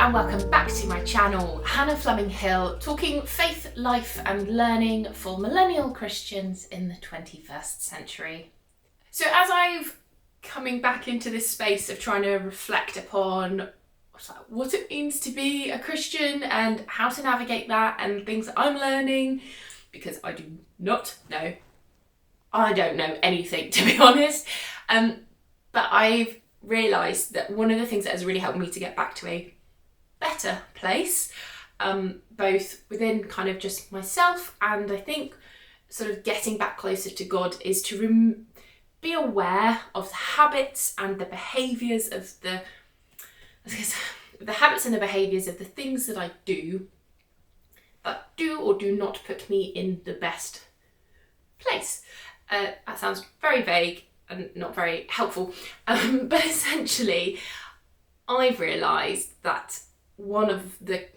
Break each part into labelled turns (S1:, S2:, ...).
S1: and welcome back to my channel, HannahFlemingHill, talking faith, life and learning for millennial Christians in the 21st century. So as I've coming back into this space of trying to reflect upon what it means to be a Christian and how to navigate that and things that I'm learning, because I do not know, I don't know anything, to be honest, but I've realised that one of the things that has really helped me to get back to a better place, both within kind of just myself and I think sort of getting back closer to God, is to be aware of the habits and the behaviours of the habits and the behaviours of the things that I do that do or do not put me in the best place. That sounds very vague and not very helpful, but essentially I've realised that one of the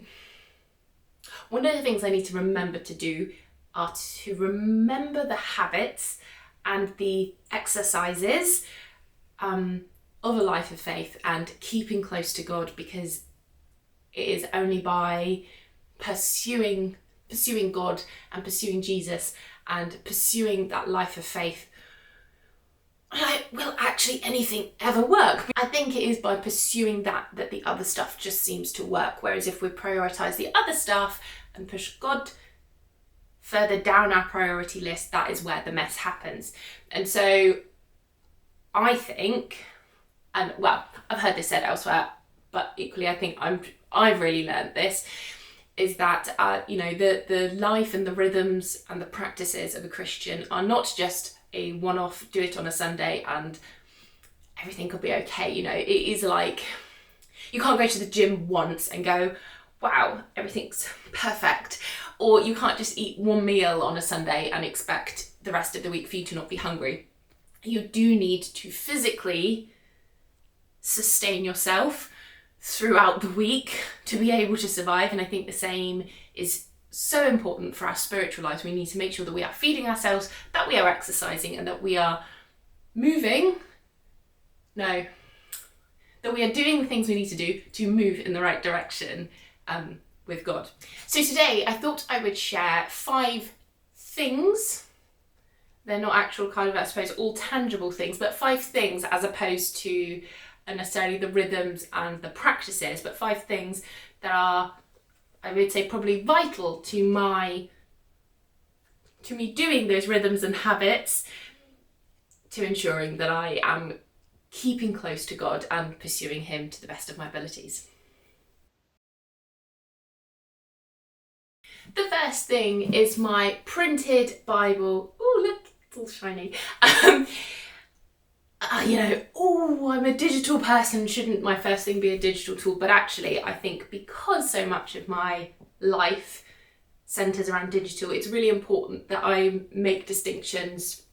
S1: things I need to remember to do are to remember the habits and the exercises of a life of faith and keeping close to God, because it is only by pursuing God and pursuing Jesus and pursuing that life of faith will actually anything ever work. I think it is by pursuing that the other stuff just seems to work, whereas if we prioritise the other stuff and push God further down our priority list, that is where the mess happens. And so I think, and well, I've heard this said elsewhere, but equally I think I've really learned this, is that the life and the rhythms and the practices of a Christian are not just a one-off, do it on a Sunday and everything could be okay. It is like, you can't go to the gym once and go, wow, everything's perfect. Or you can't just eat one meal on a Sunday and expect the rest of the week for you to not be hungry. You do need to physically sustain yourself throughout the week to be able to survive. And I think the same is so important for our spiritual lives. We need to make sure that we are feeding ourselves, that we are exercising, and that we are that we are doing the things we need to do to move in the right direction with God. So today I thought I would share 5 things. They're not actual kind of, I suppose, all tangible things, but 5 things as opposed to necessarily the rhythms and the practices, but 5 things that are, I would say, probably vital to me doing those rhythms and habits, to ensuring that I am keeping close to God and pursuing Him to the best of my abilities. The first thing is my printed Bible. Oh, look, it's all shiny. I'm a digital person, shouldn't my first thing be a digital tool? But actually, I think because so much of my life centres around digital, it's really important that I make distinctions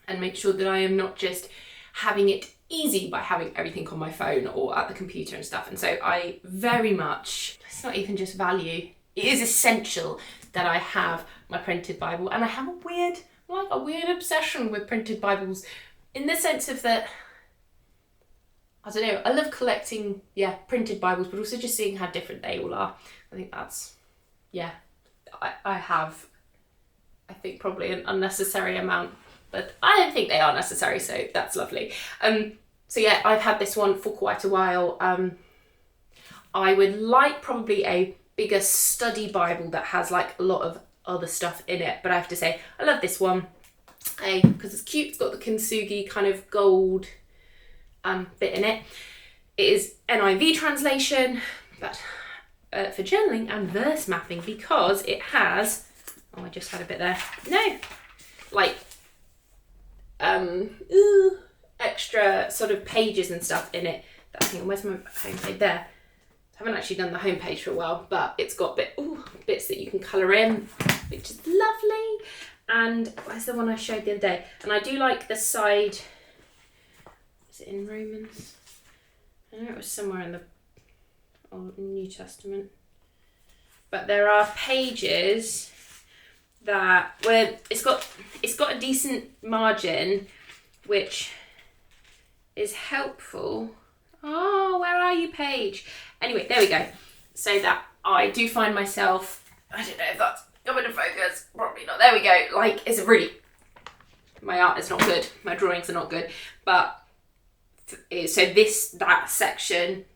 S1: and make sure that I am not just having it easy by having everything on my phone or at the computer and stuff. And so I very much, it's not even just value, it is essential that I have my printed Bible. And I have a weird obsession with printed Bibles, in the sense of that, I don't know, I love collecting, printed Bibles, but also just seeing how different they all are. I think that's, I think probably an unnecessary amount, but I don't think they are necessary, so that's lovely. I've had this one for quite a while. I would like probably a bigger study Bible that has like a lot of other stuff in it, but I have to say, I love this one. Because it's cute, it's got the kintsugi kind of gold bit in it. It is NIV translation, but for journaling and verse mapping, because it has, I just had a bit there, extra sort of pages and stuff in it. Where's my homepage there? I haven't actually done the homepage for a while, but it's got bits that you can colour in, which is lovely. And where's the one I showed the other day? And I do like the side, is it in Romans? I know it was somewhere in the New Testament. But there are pages that where it's got a decent margin, which is helpful. Oh, where are you, page? Anyway, there we go. So that I do find myself, I don't know if that's coming to focus, probably not. There we go. Like, it's a really, my art is not good, my drawings are not good, but so that section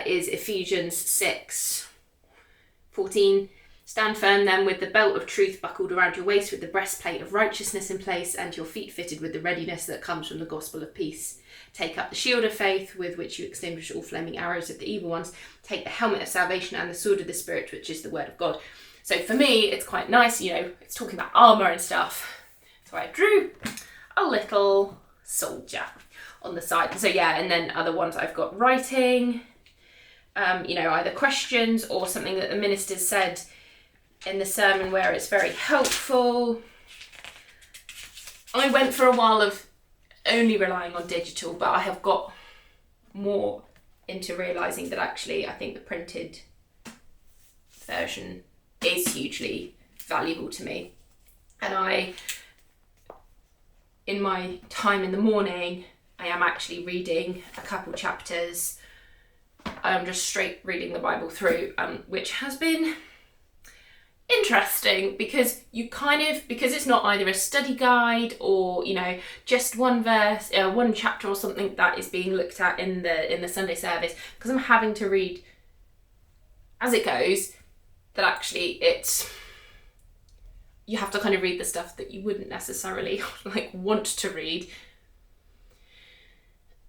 S1: is Ephesians 6:14. Stand firm then with the belt of truth buckled around your waist, with the breastplate of righteousness in place, and your feet fitted with the readiness that comes from the gospel of peace. Take up the shield of faith, with which you extinguish all flaming arrows of the evil ones. Take the helmet of salvation and the sword of the Spirit, which is the word of God. So for me, it's quite nice, it's talking about armour and stuff. So I drew a little soldier on the side. So yeah, and then other ones I've got writing, either questions or something that the minister said in the sermon where it's very helpful. I went for a while of only relying on digital, but I have got more into realising that actually I think the printed version is hugely valuable to me. And in my time in the morning, I am actually reading a couple chapters. I'm just straight reading the Bible through, which has been interesting because because it's not either a study guide or just one verse, one chapter or something that is being looked at in the Sunday service, because I'm having to read as it goes. That actually you have to kind of read the stuff that you wouldn't necessarily want to read.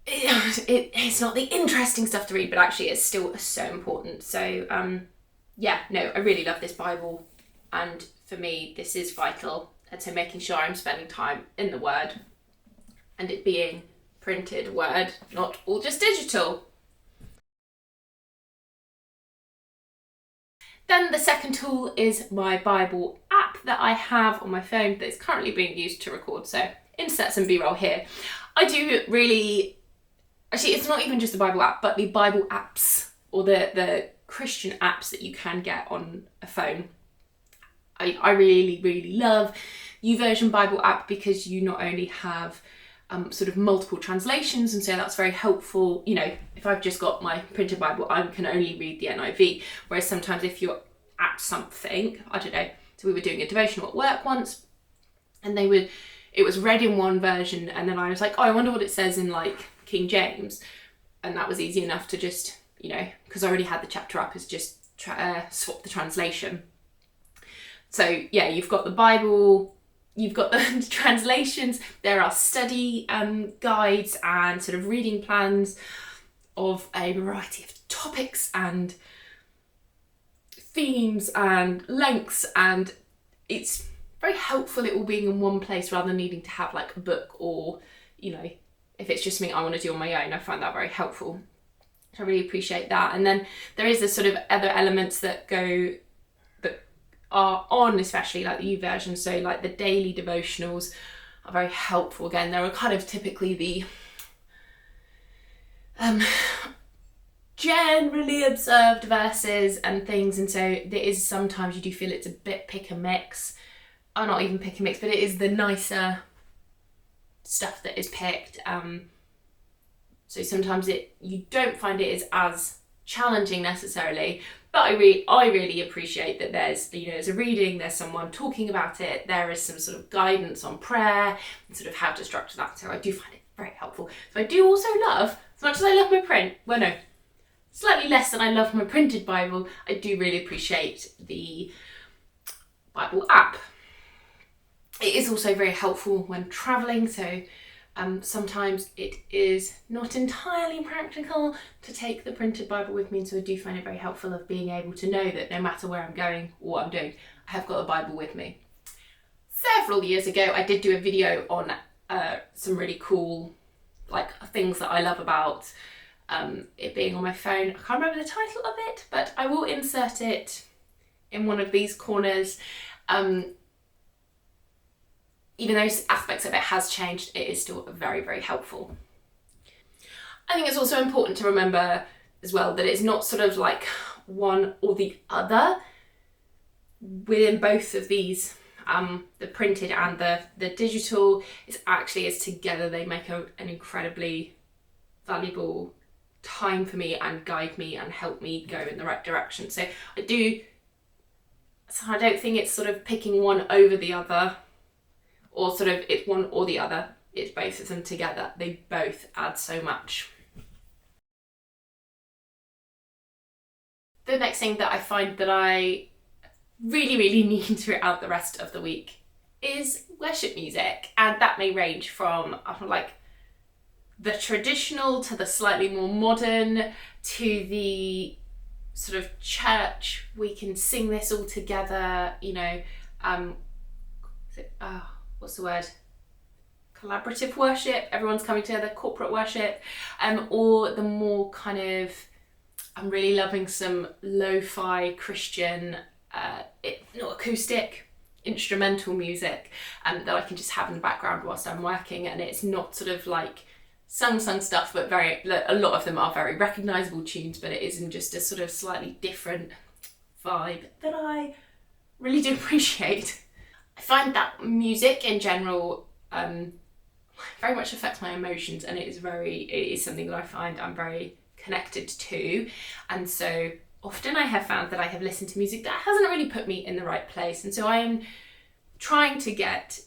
S1: It's not the interesting stuff to read, but actually it's still so important. So I really love this Bible, and for me this is vital. And so making sure I'm spending time in the Word, and it being printed Word, not all just digital. Then the second tool is my Bible app that I have on my phone that is currently being used to record. So insert some B-roll here. I do really, actually it's not even just the Bible app, but the Bible apps or the Christian apps that you can get on a phone. I really, really love YouVersion Bible app because you not only have sort of multiple translations, and so that's very helpful. If I've just got my printed Bible, I can only read the NIV, whereas sometimes if you're at something, I don't know, so we were doing a devotional at work once, and it was read in one version, and then I was like, oh, I wonder what it says in King James, and that was easy enough to just, because I already had the chapter up, is just swap the translation. So yeah, you've got the Bible, you've got the translations, there are study guides and sort of reading plans of a variety of topics and themes and lengths, and it's very helpful it all being in one place rather than needing to have a book, or if it's just something I want to do on my own. I find that very helpful. I really appreciate that. And then there is this sort of other elements that are on, especially the YouVersion. So the daily devotionals are very helpful. Again, there are kind of typically the generally observed verses and things, and so there is sometimes you do feel it's a bit pick and mix, or not even pick and mix, but it is the nicer stuff that is picked. So sometimes you don't find it is as challenging necessarily, but I really appreciate that there's there's a reading, there's someone talking about it, there is some sort of guidance on prayer and sort of how to structure that. So I do find it very helpful. So I do also love, as much as I love my print, slightly less than I love my printed Bible, I do really appreciate the Bible app. It is also very helpful when travelling, so sometimes it is not entirely practical to take the printed Bible with me, and so I do find it very helpful of being able to know that no matter where I'm going or what I'm doing, I have got a Bible with me. Several years ago, I did do a video on some really cool things that I love about it being on my phone. I can't remember the title of it, but I will insert it in one of these corners. Even though aspects of it has changed, it is still very, very helpful. I think it's also important to remember as well that it's not sort of one or the other within both of these, the printed and the digital. It's actually together they make an incredibly valuable time for me and guide me and help me go in the right direction. So I don't think it's sort of picking one over the other, or sort of it's one or the other. It's both of them together. They both add so much. The next thing that I find that I really, really need throughout the rest of the week is worship music. And that may range from like the traditional to the slightly more modern to the sort of church. We can sing this all together, you know, what's the word? Collaborative worship, everyone's coming together, corporate worship, or the more kind of, I'm really loving some lo-fi Christian, not acoustic, instrumental music that I can just have in the background whilst I'm working, and it's not sort of like sung stuff, but a lot of them are very recognisable tunes, but it isn't just a sort of slightly different vibe that I really do appreciate. I find that music in general very much affects my emotions, and it is something that I find I'm very connected to, and so often I have found that I have listened to music that hasn't really put me in the right place, and so I am trying to get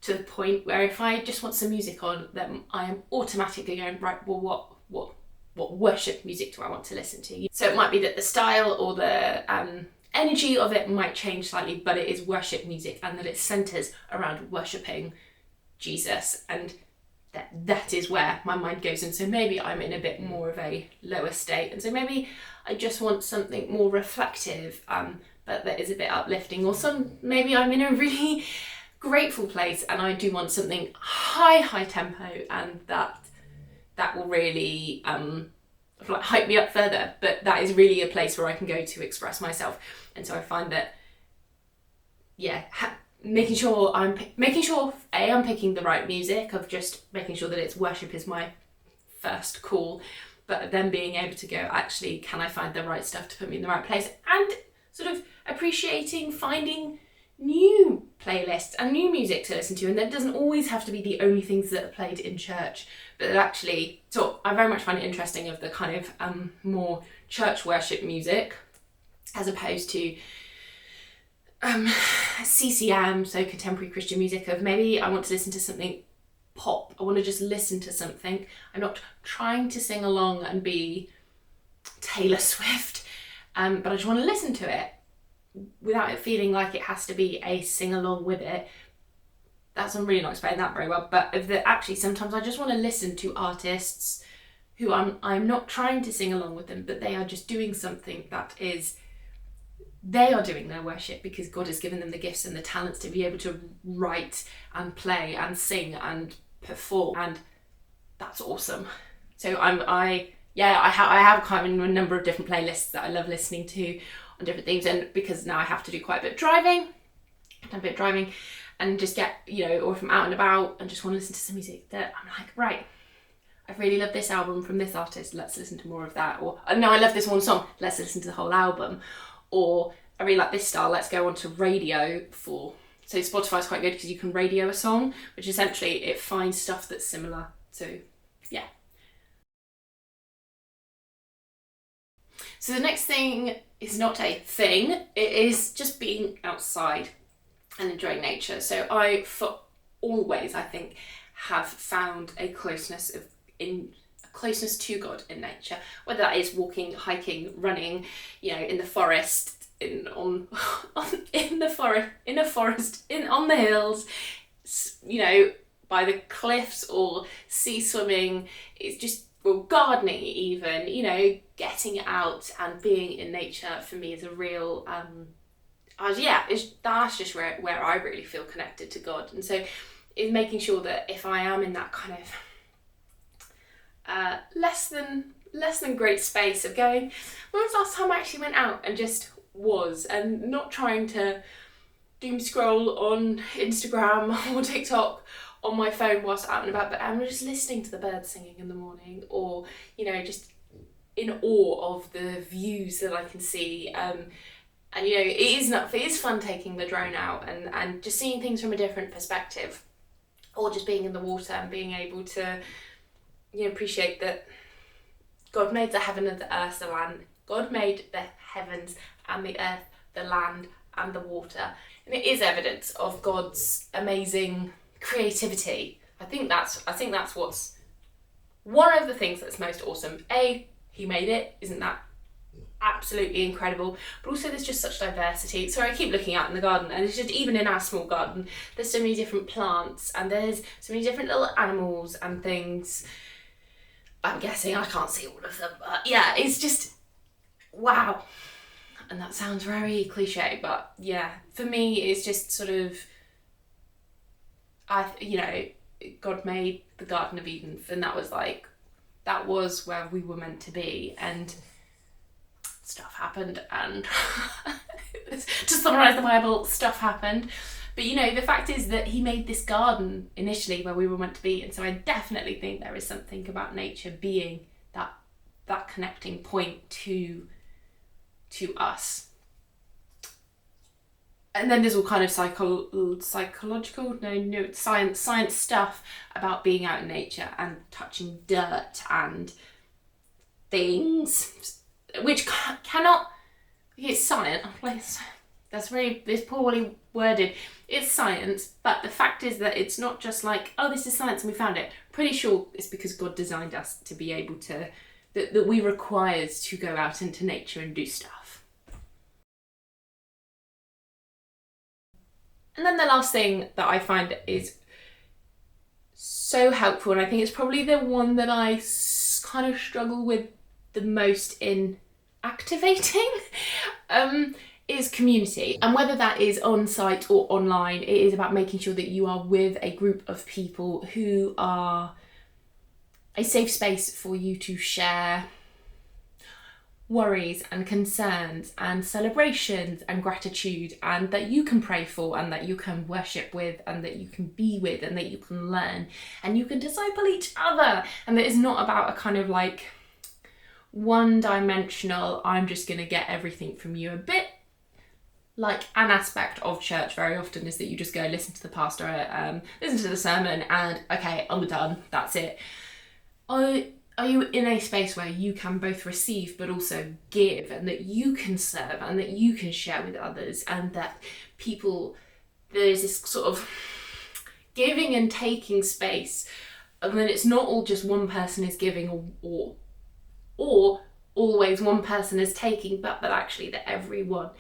S1: to the point where if I just want some music on, then I am automatically going, right, well, what worship music do I want to listen to? So it might be that the style or the energy of it might change slightly, but it is worship music, and that it centres around worshipping Jesus, and that is where my mind goes. And so maybe I'm in a bit more of a lower state, and so maybe I just want something more reflective, but that is a bit uplifting, or maybe I'm in a really grateful place and I do want something high tempo, and that will really like hype me up further, but that is really a place where I can go to express myself. And so I find that making sure I'm picking the right music, of just making sure that it's worship is my first call, but then being able to go, actually, can I find the right stuff to put me in the right place, and sort of appreciating finding new playlists and new music to listen to. And that doesn't always have to be the only things that are played in church, but actually, so I very much find it interesting of the kind of more church worship music, as opposed to CCM, so contemporary Christian music, of maybe I want to listen to something pop, I want to just listen to something, I'm not trying to sing along and be Taylor Swift, but I just want to listen to it without it feeling like it has to be a sing along with it. I'm really not explaining that very well, but actually sometimes I just want to listen to artists who I'm not trying to sing along with them, but they are just doing something that is, they are doing their worship because God has given them the gifts and the talents to be able to write and play and sing and perform, and that's awesome. So I have kind of a number of different playlists that I love listening to on different themes, and because now I have to do quite a bit of driving, and just get, or if I'm out and about and just want to listen to some music that I'm like, right, I really love this album from this artist, let's listen to more of that, or no, I love this one song, let's listen to the whole album, or I really like this style, let's go onto radio so Spotify's quite good because you can radio a song, which essentially it finds stuff that's similar. So yeah. So the next thing is not a thing, it is just being outside and enjoying nature. So I, for always, I think, have found a closeness to God in nature, whether that is walking, hiking, running, in the forest, on the hills, by the cliffs, or sea swimming. It's just, gardening even, getting out and being in nature for me is a real that's just where I really feel connected to God. And so is making sure that if I am in that kind of less than great space of going, when was the last time I actually went out and just was, and not trying to doom scroll on Instagram or TikTok on my phone whilst out and about, but I'm just listening to the birds singing in the morning, or just in awe of the views that I can see, and it is fun taking the drone out and just seeing things from a different perspective, or just being in the water and being able to appreciate that God made the heaven and the earth, the land. God made the heavens and the earth, the land and the water. And it is evidence of God's amazing creativity. I think that's what's one of the things that's most awesome. He made it, isn't that absolutely incredible? But also there's just such diversity. Sorry, I keep looking out in the garden, and it's just, even in our small garden, there's so many different plants and there's so many different little animals and things. I'm guessing I can't see all of them, but yeah, it's just wow. And that sounds very cliche, but yeah, for me it's just sort of, God made the Garden of Eden, and that was where we were meant to be, and stuff happened, and to summarise the Bible, stuff happened. But the fact is that he made this garden initially where we were meant to be, and so I definitely think there is something about nature being that connecting point to us. And then there's all kind of psychological, science stuff about being out in nature and touching dirt and things, which cannot. It's science. It's poorly worded. It's science, but the fact is that it's not just like, oh, this is science and we found it. Pretty sure it's because God designed us to be able to, that we required to go out into nature and do stuff. And then the last thing that I find is so helpful, and I think it's probably the one that I kind of struggle with the most in activating, is community. And whether that is on site or online, it is about making sure that you are with a group of people who are a safe space for you to share worries and concerns and celebrations and gratitude, and that you can pray for, and that you can worship with, and that you can be with, and that you can learn and you can disciple each other, and that it's not about a kind of like one-dimensional, I'm just going to get everything from you. A bit like an aspect of church very often is that you just go listen to the pastor, listen to the sermon, and okay, I'm done, that's it. Are you in a space where you can both receive but also give, and that you can serve and that you can share with others, and that there's this sort of giving and taking space, and then it's not all just one person is giving or always one person is taking, but that actually that everyone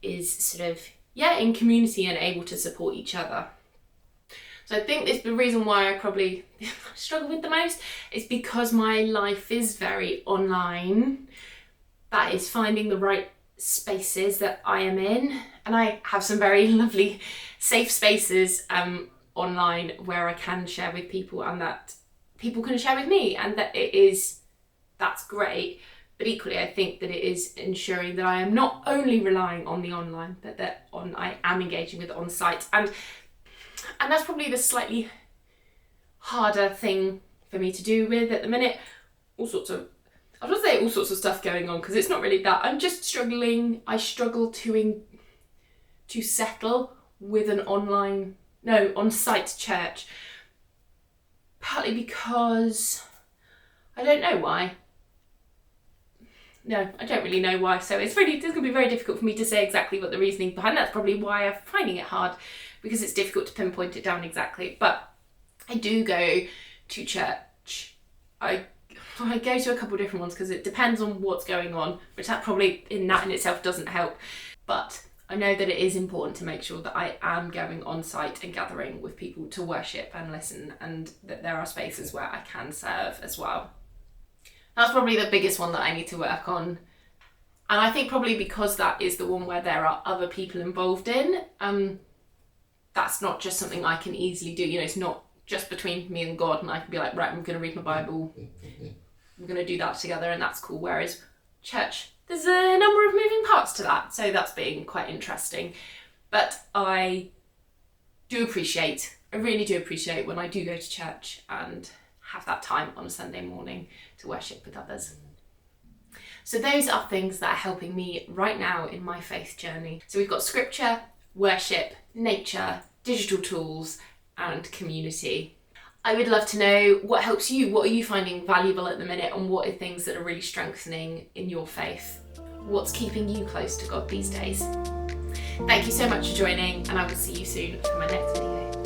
S1: is sort of in community and able to support each other. So I think it's the reason why I probably struggle with the most is because my life is very online. That is finding the right spaces that I am in, and I have some very lovely safe spaces online where I can share with people, and that people can share with me, and that's great. But equally, I think that it is ensuring that I am not only relying on the online, but that I am engaging with on site. And that's probably the slightly harder thing for me to do with at the minute. I was going to say all sorts of stuff going on, because it's not really that. I'm just struggling. I struggle to settle with an on-site church. Partly because I don't know why. No, I don't really know why. So it's going to be very difficult for me to say exactly what the reasoning behind. That's probably why I'm finding it hard, because it's difficult to pinpoint it down exactly. But I do go to church. I go to a couple of different ones because it depends on what's going on, which that probably in itself doesn't help. But I know that it is important to make sure that I am going on site and gathering with people to worship and listen, and that there are spaces where I can serve as well. That's probably the biggest one that I need to work on. And I think probably because that is the one where there are other people involved in, that's not just something I can easily do. It's not just between me and God, and I can be like, right, I'm going to read my Bible. We're going to do that together, and that's cool. Whereas church, there's a number of moving parts to that. So that's been quite interesting. But I really do appreciate when I do go to church and have that time on a Sunday morning to worship with others. So those are things that are helping me right now in my faith journey. So we've got scripture, worship, nature, digital tools, and community. I would love to know what helps you. What are you finding valuable at the minute, and what are things that are really strengthening in your faith? What's keeping you close to God these days? Thank you so much for joining, and I will see you soon for my next video.